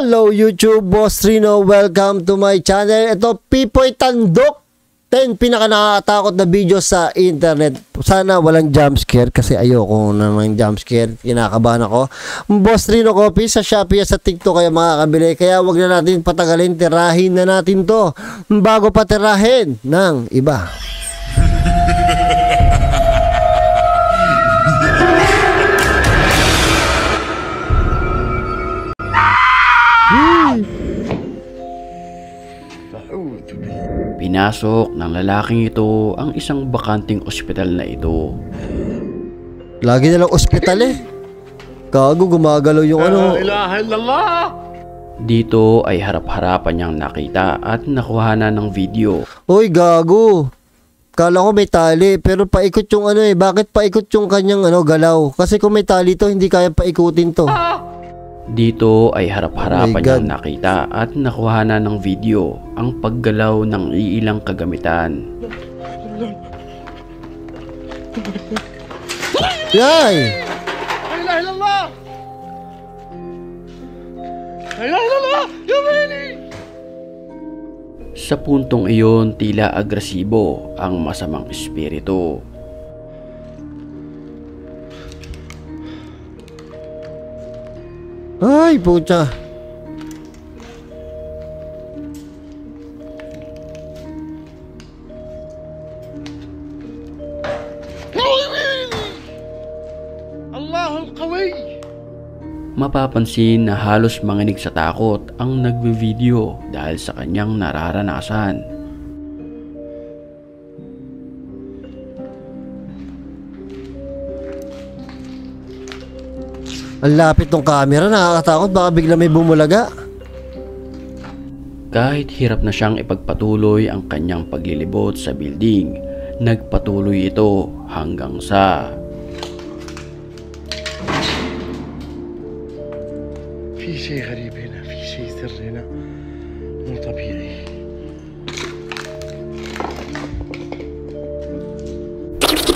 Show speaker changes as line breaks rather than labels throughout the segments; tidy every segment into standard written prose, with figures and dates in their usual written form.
Hello YouTube, Boss Rino. Welcome to my channel. Ito, Pipoy Tandok. 10 pinaka nakakatakot na video sa internet. Sana walang jumpscare kasi ayoko ng jumpscare. Kinakabahan ako. Boss Rino Copy sa Shopee at sa TikTok kaya makakabili. Kaya wag na natin patagalin. Tirahin na natin to bago pa tirahin ng iba.
Pinasok ng lalaking ito ang isang bakanting ospital na ito.
Lagi na lang ospital eh. Gago, gumagalaw yung ano.
Ilaha illallah.
Dito ay harap-harapan niyang nakita at nakuhanan ng video.
Uy, gago. Kala ko may tali pero paikot yung ano eh. Bakit paikot yung kanyang ano galaw? Kasi kung may tali to, hindi kaya paikutin to.
Dito ay harap-harapan niyang nakita at nakuhanan ng video ang paggalaw ng iilang kagamitan.
Yay!
La ilaha illallah. La ilaha illallah. Yumini.
Sa puntong iyon, tila agresibo ang masamang espiritu.
Ay, pucha.
Allahul Qawi.
Mapapansin na halos manginig sa takot ang nagbe-video dahil sa kanyang nararanasan.
Ang lapit ng camera, nakakatakot, baka bigla may bumulaga.
Kahit hirap na siyang ipagpatuloy ang kanyang paglilibot sa building, nagpatuloy ito hanggang sa
في شيء غريب هنا، في شيء سر هنا مو طبيعي.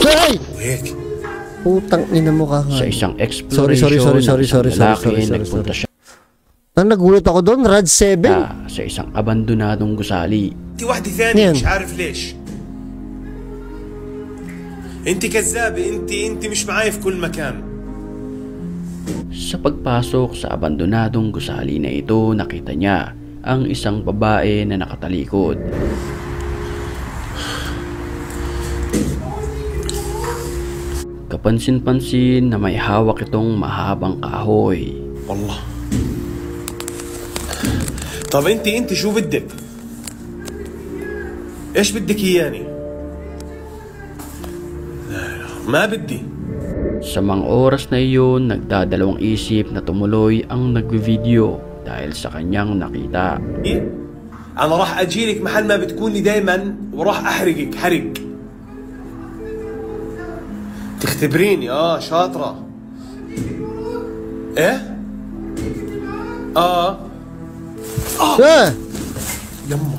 Hey!
وهيك
Putang ina mo ka.
sa isang exploration
Sorry.
nagpunta siya
Nang nagulat ako doon, Rad 7.
sa isang abandonadong gusali.
انت واحدة ثانية مش عارف ليش. انت كذابة، انت مش معاي في كل مكان.
Sa pagpasok sa abandonadong gusali na ito, nakita niya ang isang babae na nakatalikod. Kapansin-pansin na may hawak itong mahabang kahoy.
والله. طب انت شو بدك؟ ايش بدك اياني؟ لا ما بدي.
Sa mga oras na iyon, nagdadalawang isip na tumuloy ang nagvi-video dahil sa kanyang nakita.
انا راح اجيلك محل ما بتكوني دايما وراح احرقك حرق. تختبريني شاطرة. ايه؟ يما.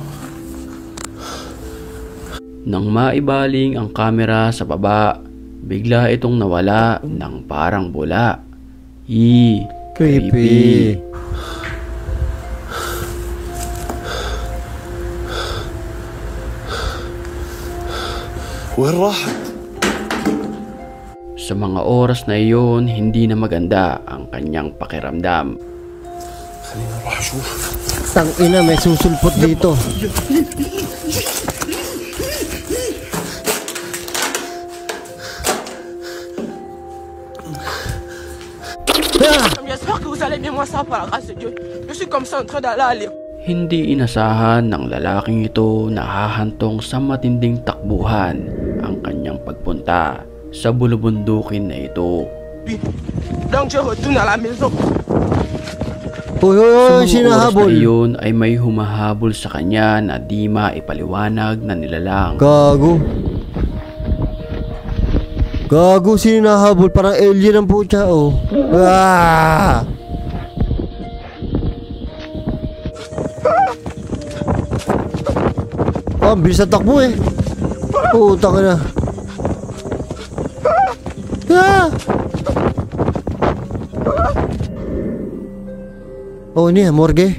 Nang maibaling ang kamera sa baba, bigla itong nawala ng parang bula. Creepy.
وين راحت؟
Sa mga oras na iyon, hindi na maganda ang kanyang pakiramdam.
خلينا نروح اشوف.
Tang ina, may susulpot dito.
J'espère que vous allez bien, moi ça par la grâce de Dieu. Je suis comme ça en train d'aller à l'école.
Hindi inasahan ng lalaking ito na hahantong sa matinding takbuhan ang kanyang pagpunta sa bulubundukin na ito.
Donc je retourne à la maison.
Uy,
Sa mga oras na
sinahabol.
iyon ay may humahabol sa kanya na di maipaliwanag na nilalang.
Gago, sinahabol. Parang alien ang pucha, oh. Ah! Ang bilis na takbo eh. Putang ina. Oh, niya, morgue.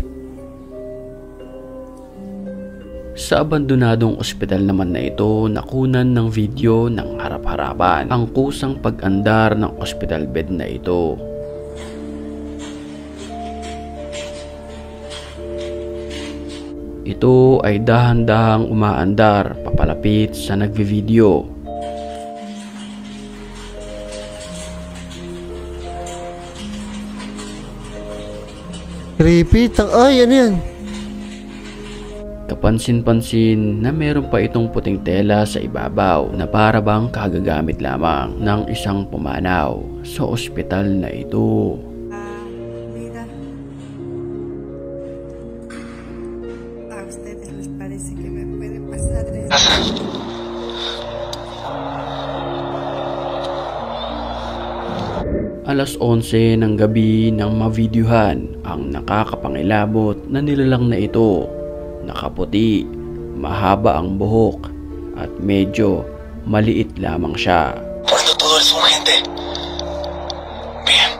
Sa abandonadong ospital naman na ito, nakunan ng video ng harap-harapan ang kusang pag-andar ng ospital bed na ito. Ito ay dahan-dahang umaandar papalapit sa nagvi-video.
Creepy. Ay, ano yan?
Kapansin-pansin na meron pa itong puting tela sa ibabaw na para bang kagagamit lamang ng isang pumanaw sa ospital na ito.
Vida, a ustedes les parece que me puede pasar esto.
Alas 11 ng gabi nang mavideohan ang nakakapangilabot na nilalang na ito. Nakaputi, mahaba ang buhok at medyo maliit lamang siya.
Cuando todo es urgente. Bien.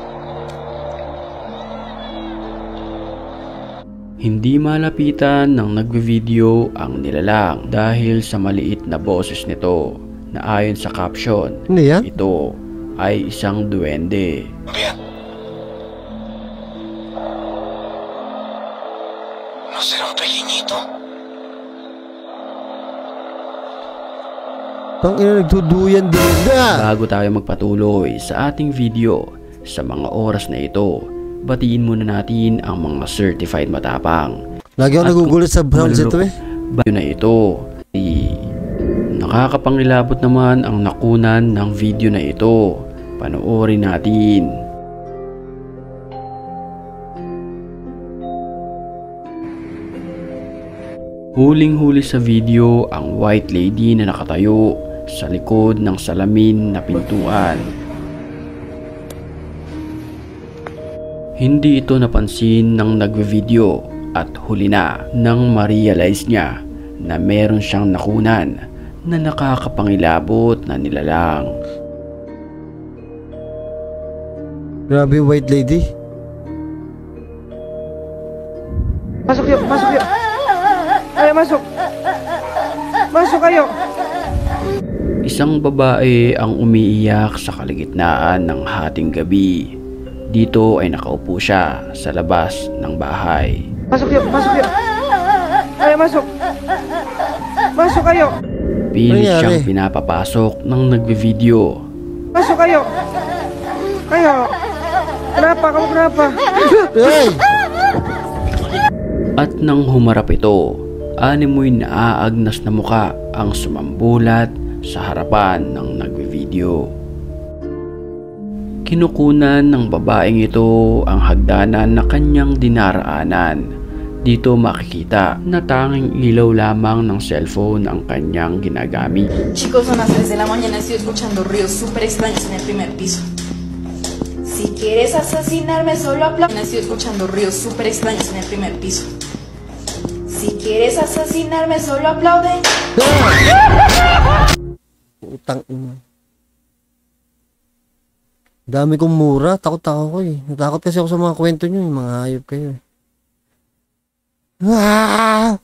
Hindi malapitan ng nagvi-video ang nilalang dahil sa maliit na boses nito na ayon sa caption,
Ano yan?
ito ay isang duwende.
Bien. ¿No será un pequeñito?
Tang ina, nagduduyan din na.
Bago tayo magpatuloy sa ating video sa mga oras na ito, batiin muna natin ang mga certified matapang.
Lagi ako
At
nagugulat sa sounds ito eh.
Bayo na ito. Nakakapangilabot naman ang nakunan ng video na ito. Panoorin natin. Huling-huli sa video ang white lady na nakatayo sa likod ng salamin na pintuan. Hindi ito napansin ng nagve-video at huli na nang ma-realize niya na meron siyang nakunan na nakakapangilabot na nilalang.
Grabe, white lady.
Masuk yuk, masuk yuk. Ayo masuk. Masuk ayo.
Isang babae ang umiiyak sa kalagitnaan ng hating gabi. Dito ay nakaupo siya sa labas ng bahay.
Masuk yuk, masuk yuk. Ayo masuk. Masuk ayo.
Pilit
Nangyari?
siyang pinapapasok ng nagvi-video.
Masuk ayo. Ayo. Kenapa kamu kenapa?
Ay!
At nang humarap ito, animoy naaagnas na muka ang sumambulat sa harapan ng nagvi-video. Kinukunan ng babaeng ito ang hagdanan na kanyang dinaraanan. Dito makikita na tanging ilaw lamang ng cellphone ang kanyang ginagamit.
Chicos, son las 3 de la mañana, estoy escuchando ruidos súper extraños en el primer piso. Si quieres asesinarme, solo aplaude. Estoy escuchando ruidos súper extraños en el primer piso. Si quieres asesinarme, solo aplaude.
Utang ina. Dami kong mura. Takot ako eh. Natakot kasi ako sa mga kwento nyo. Mga hayop kayo eh. Ah!